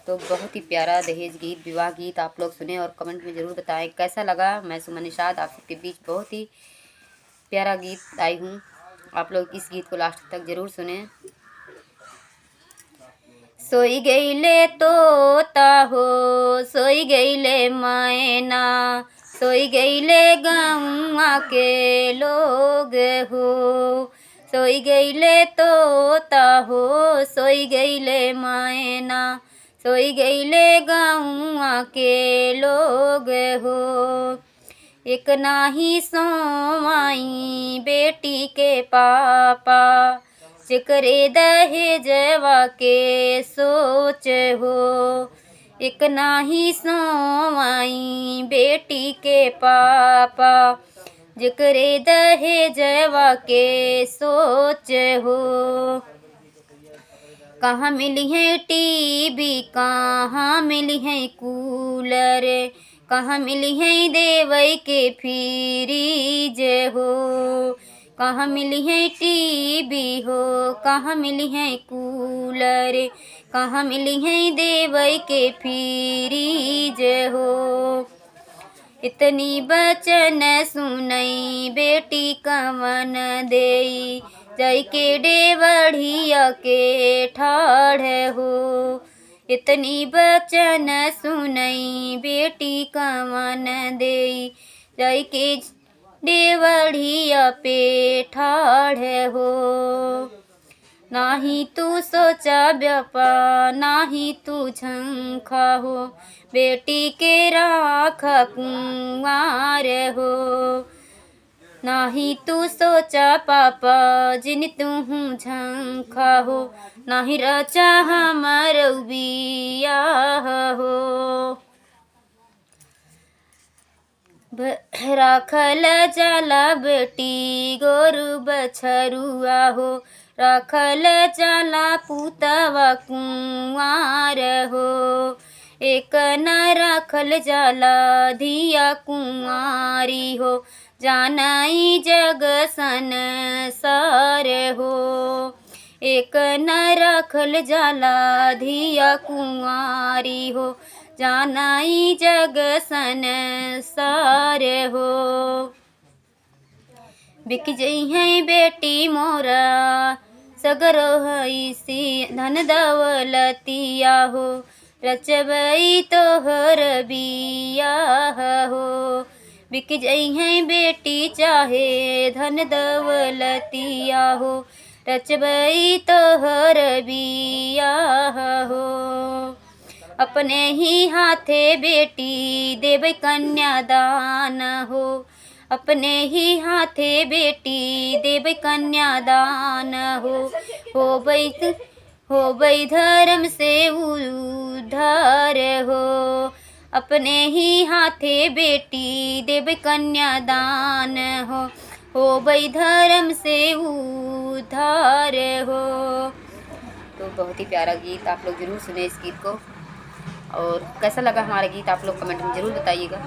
तो बहुत ही प्यारा दहेज गीत, विवाह गीत आप लोग सुने और कमेंट में ज़रूर बताएं कैसा लगा। मैं सुमन निषाद आप सबके बीच बहुत ही प्यारा गीत आई हूँ। आप लोग इस गीत को लास्ट तक ज़रूर सुने। सोई गईले तोता हो, सोई गईले मैना, सोई गईले गौआ के लोग हो। सोई गईले तोता हो, सोई गईले मैना, सोई गईले गौआ के लोग हो। एक नाही सोमाई बेटी के पापा, जेकरे दहेजवा के सोच हो। एक नाही सोमाई बेटी के पापा, जेकरे दहेजवा के सोच हो। कहाँ मिली है टीवी, कहाँ मिली है कूलर, कहाँ मिली है देवई के फ्रीज हो। कहाँ मिली है टीवी हो, कहाँ मिली है कूलर, कहाँ मिली है देवई के फ्रीज हो। इतनी बचन सुनई बेटी कवन देई, जई के डेवढ़िया के ठाढ़ हो। इतनी बचन सुनई बेटी कवन देई, जई के डेवढ़िया पे ठाढ़ हो। नाही तू सोचा व्यापा, नाही तू झंखा हो, बेटी के राखा कुंवार हो। नाही तू सोचा पापा जिन तू झंखा हो, नाही रचा हमर बियाह हो। राखल जाला बेटी गोरु बछरुआ हो, राखल जाला पुतवा कुंवार हो। एक न राखल जाला धिया कुंवारी हो, जानाई जग संसार हो। एक न राखल जाला धिया कुंवारी हो, जानाई जग संसार हो। बिक जई है बेटी मोरा सगरो हईसी धन दौलतिया हो, रचबई तोहर बियाह हो। बिक जई है बेटी चाहे धन दौलतिया हो, रचबई तोहर बियाह हो। अपने ही हाथे बेटी देबै कन्यादान हो, अपने ही हाथे बेटी देबै कन्यादान हो। होबै धर्म से उद्धार हो, अपने ही हाथे बेटी देबै कन्यादान हो। होबै धर्म से उद्धार हो। तो बहुत ही प्यारा गीत, आप लोग ज़रूर सुने इस गीत को। और कैसा लगा हमारा गीत आप लोग कमेंट में ज़रूर बताइएगा।